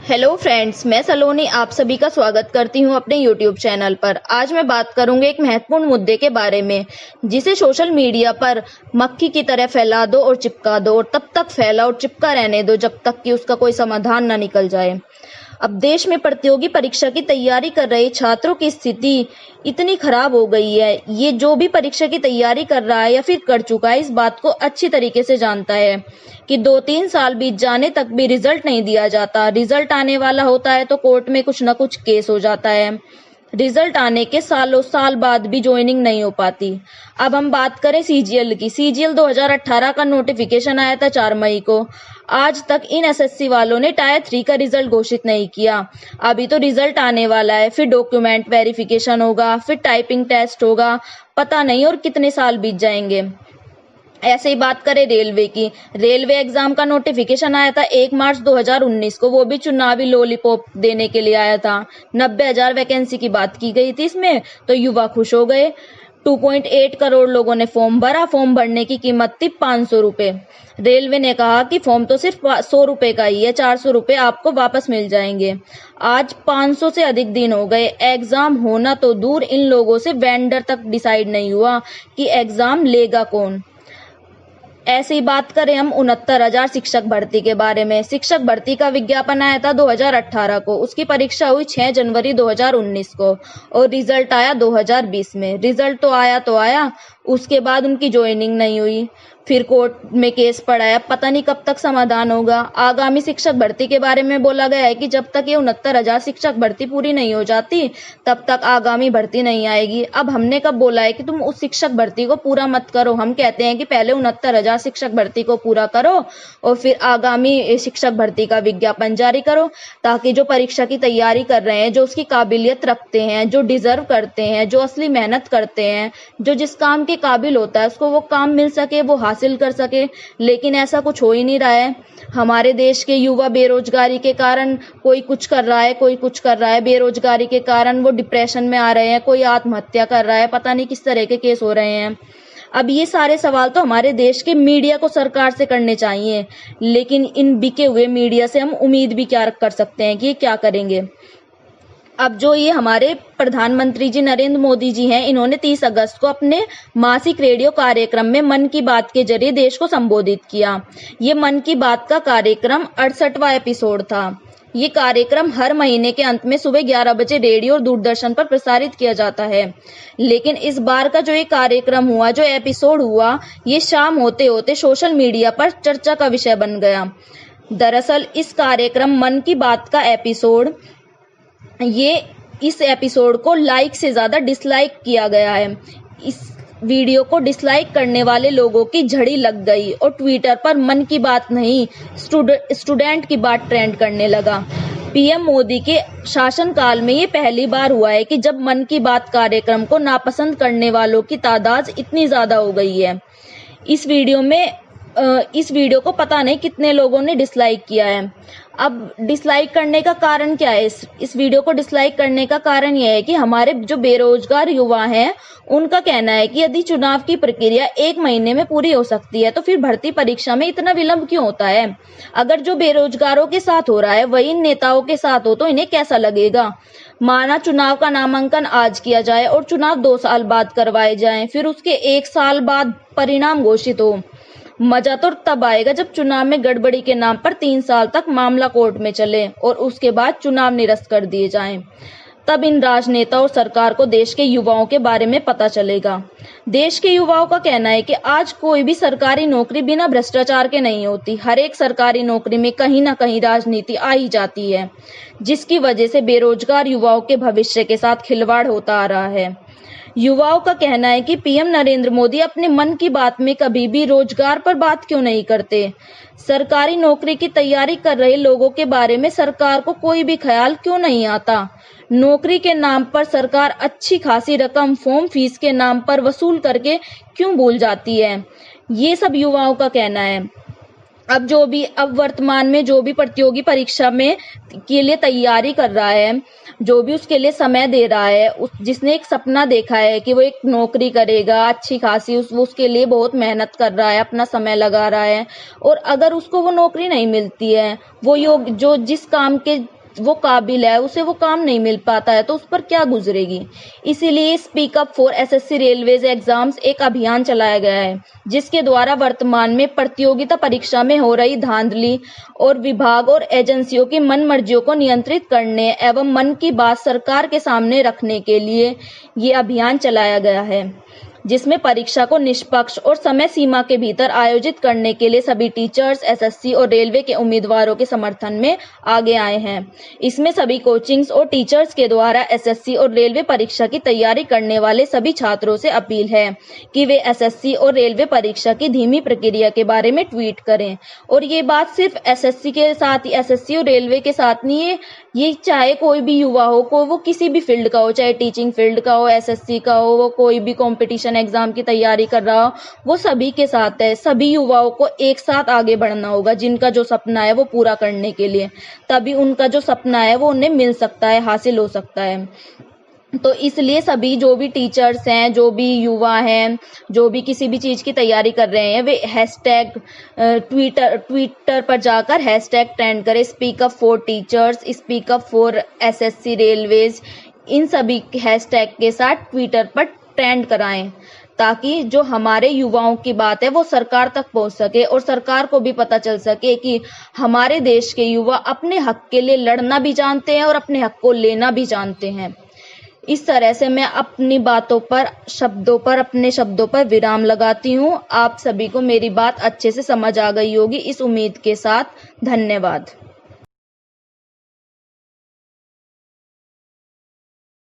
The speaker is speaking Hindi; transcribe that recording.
हेलो फ्रेंड्स, मैं सलोनी आप सभी का स्वागत करती हूं अपने यूट्यूब चैनल पर। आज मैं बात करूंगी एक महत्वपूर्ण मुद्दे के बारे में, जिसे सोशल मीडिया पर मक्खी की तरह फैला दो और चिपका दो और तब तक फैला और चिपका रहने दो जब तक कि उसका कोई समाधान न निकल जाए। अब देश में प्रतियोगी परीक्षा की तैयारी कर रहे छात्रों की स्थिति इतनी खराब हो गई है, ये जो भी परीक्षा की तैयारी कर रहा है या फिर कर चुका है, इस बात को अच्छी तरीके से जानता है कि 2-3 साल बीत जाने तक भी रिजल्ट नहीं दिया जाता। रिजल्ट आने वाला होता है तो कोर्ट में कुछ ना कुछ केस हो जाता है। रिजल्ट आने के सालों साल बाद भी ज्वाइनिंग नहीं हो पाती। अब हम बात करें सीजीएल की। सीजीएल 2018 का नोटिफिकेशन आया था 4 मई को। आज तक इन एसएससी वालों ने टायर 3 का रिजल्ट घोषित नहीं किया। अभी तो रिजल्ट आने वाला है, फिर डॉक्यूमेंट वेरिफिकेशन होगा, फिर टाइपिंग टेस्ट होगा, पता नहीं और कितने साल बीत जाएंगे। ऐसे ही बात करें रेलवे की। रेलवे एग्जाम का नोटिफिकेशन आया था 1 मार्च 2019 को, वो भी चुनावी लॉलीपॉप देने के लिए आया था। 90,000 वैकेंसी की बात की गई थी इसमें, तो युवा खुश हो गए। 2.8 करोड़ लोगों ने फॉर्म भरा। फॉर्म भरने की कीमत थी 500 रुपए। रेलवे ने कहा कि फॉर्म तो सिर्फ 100 रुपए का ही है, 400 रुपए आपको वापस मिल जाएंगे। आज 500 से अधिक दिन हो गए, एग्जाम होना तो दूर, इन लोगों से वेंडर तक डिसाइड नहीं हुआ कि एग्जाम लेगा कौन। ऐसी बात करें हम 69,000 शिक्षक भर्ती के बारे में। शिक्षक भर्ती का विज्ञापन आया था 2018 को, उसकी परीक्षा हुई 6 जनवरी 2019 को और रिजल्ट आया 2020 में। रिजल्ट तो आया, उसके बाद उनकी ज्वाइनिंग नहीं हुई, फिर कोर्ट में केस पड़ा है, पता नहीं कब तक समाधान होगा। आगामी शिक्षक भर्ती के बारे में बोला गया है कि जब तक ये 69,000 शिक्षक भर्ती पूरी नहीं हो जाती तब तक आगामी भर्ती नहीं आएगी। अब हमने कब बोला है कि तुम उस शिक्षक भर्ती को पूरा मत करो? हम कहते हैं कि पहले 69,000 शिक्षक भर्ती को पूरा करो और फिर आगामी शिक्षक भर्ती का विज्ञापन जारी करो, ताकि जो परीक्षा की तैयारी कर रहे हैं, जो उसकी काबिलियत रखते हैं, जो डिजर्व करते हैं, जो असली मेहनत करते हैं, जो जिस काम के काबिल होता है, उसको वो काम मिल सके, वो हासिल कर सके। लेकिन ऐसा कुछ हो ही नहीं रहा है। हमारे देश के युवा बेरोजगारी के कारण, कोई कुछ कर रहा है, कोई कुछ कर रहा है, बेरोजगारी के कारण वो डिप्रेशन में आ रहे हैं, कोई आत्महत्या कर रहा है, पता नहीं किस तरह के केस हो रहे हैं। अब ये सारे सवाल तो हमारे देश के मीडिया को सरकार से करने चाहिए, लेकिन इन बिके हुए मीडिया से हम उम्मीद भी क्या कर सकते हैं कि ये क्या करेंगे। अब जो ये हमारे प्रधानमंत्री जी नरेंद्र मोदी जी हैं, इन्होंने 30 अगस्त को अपने मासिक रेडियो कार्यक्रम में मन की बात के जरिए देश को संबोधित किया। ये मन की बात का कार्यक्रम 68वां एपिसोड था। ये कार्यक्रम हर महीने के अंत में सुबह 11 बजे रेडियो और दूरदर्शन पर प्रसारित किया जाता है। लेकिन इस बार का जो ये कार्यक्रम हुआ, जो एपिसोड हुआ, ये शाम होते होते सोशल मीडिया पर चर्चा का विषय बन गया। दरअसल इस कार्यक्रम मन की बात का एपिसोड, इस एपिसोड को लाइक से ज्यादा डिसलाइक किया गया है। इस वीडियो को डिसलाइक करने वाले लोगों की झड़ी लग गई और ट्विटर पर मन की बात नहीं, स्टूडेंट की बात ट्रेंड करने लगा। पीएम मोदी के शासनकाल में ये पहली बार हुआ है कि जब मन की बात कार्यक्रम को नापसंद करने वालों की तादाद इतनी ज्यादा हो गई है। इस वीडियो को पता नहीं कितने लोगों ने डिसलाइक किया है। अब डिसलाइक करने का कारण क्या है? इस वीडियो को डिसलाइक करने का कारण यह है कि हमारे जो बेरोजगार युवा हैं, उनका कहना है कि यदि चुनाव की प्रक्रिया 1 महीने में पूरी हो सकती है तो फिर भर्ती परीक्षा में इतना विलंब क्यों होता है? अगर जो बेरोजगारों के साथ हो रहा है वही इन नेताओं के साथ हो तो इन्हें कैसा लगेगा? माना चुनाव का नामांकन आज किया जाए और चुनाव 2 साल बाद करवाए जाएं, फिर उसके 1 साल बाद परिणाम घोषित हो। मजा तो तब आएगा जब चुनाव में गड़बड़ी के नाम पर 3 साल तक मामला कोर्ट में चले और उसके बाद चुनाव निरस्त कर दिए जाएं। तब इन राजनेता और सरकार को देश के युवाओं के बारे में पता चलेगा। देश के युवाओं का कहना है कि आज कोई भी सरकारी नौकरी बिना भ्रष्टाचार के नहीं होती। हर एक सरकारी नौकरी में कहीं ना कहीं राजनीति आ ही जाती है, जिसकी वजह से बेरोजगार युवाओं के भविष्य के साथ खिलवाड़ होता आ रहा है। युवाओं का कहना है कि पीएम नरेंद्र मोदी अपने मन की बात में कभी भी रोजगार पर बात क्यों नहीं करते? सरकारी नौकरी की तैयारी कर रहे लोगों के बारे में सरकार को कोई भी ख्याल क्यों नहीं आता? नौकरी के नाम पर सरकार अच्छी खासी रकम फॉर्म फीस के नाम पर वसूल करके क्यों भूल जाती है? ये सब युवाओं का कहना है। अब वर्तमान में जो भी प्रतियोगी परीक्षा में के लिए तैयारी कर रहा है, जो भी उसके लिए समय दे रहा है, जिसने एक सपना देखा है कि वो एक नौकरी करेगा अच्छी खासी, वो उसके लिए बहुत मेहनत कर रहा है, अपना समय लगा रहा है, और अगर उसको वो नौकरी नहीं मिलती है, जो जिस काम के वो काबिल है उसे वो काम नहीं मिल पाता है, तो उस पर क्या गुजरेगी। इसीलिए speak up for SSC railways exams एक अभियान चलाया गया है, जिसके द्वारा वर्तमान में प्रतियोगिता परीक्षा में हो रही धांधली और विभाग और एजेंसियों की मनमर्जियों को नियंत्रित करने एवं मन की बात सरकार के सामने रखने के लिए ये अभियान चलाया गया है, जिसमें परीक्षा को निष्पक्ष और समय सीमा के भीतर आयोजित करने के लिए सभी टीचर्स, एसएससी और रेलवे के उम्मीदवारों के समर्थन में आगे आए हैं। इसमें सभी कोचिंग्स और टीचर्स के द्वारा एसएससी और रेलवे परीक्षा की तैयारी करने वाले सभी छात्रों से अपील है कि वे एसएससी और रेलवे परीक्षा की धीमी प्रक्रिया के बारे में ट्वीट करें। और ये बात सिर्फ एसएससी के साथ ही, एसएससी और रेलवे के साथ नहीं है, ये चाहे कोई भी युवा हो, वो किसी भी फील्ड का हो, चाहे टीचिंग फील्ड का हो, एसएससी का हो, वो कोई भी कंपटीशन एग्जाम की तैयारी कर रहा हो, वो सभी के साथ है। सभी युवाओं को एक साथ आगे बढ़ना होगा, जिनका जो सपना है वो पूरा करने के लिए, तभी उनका जो सपना है वो उन्हें मिल सकता है, हासिल हो सकता है। तो इसलिए सभी जो भी टीचर्स हैं, जो भी युवा हैं, जो भी किसी भी चीज की तैयारी कर रहे हैं, वे हैशटैग ट्विटर पर जाकर हैशटैग ट्रेंड करें, speak up for teachers, speak up for SSC railways, इन सभी हैशटैग के साथ ट्विटर पर ट्रेंड कराएं, ताकि जो हमारे युवाओं की बात है वो सरकार तक पहुंच सके और सरकार को भी पता चल सके कि हमारे देश के युवा अपने हक के लिए लड़ना भी जानते हैं और अपने हक को लेना भी जानते हैं। इस तरह से मैं अपनी अपने शब्दों पर विराम लगाती हूँ। आप सभी को मेरी बात अच्छे से समझ आ गई होगी, इस उम्मीद के साथ। धन्यवाद।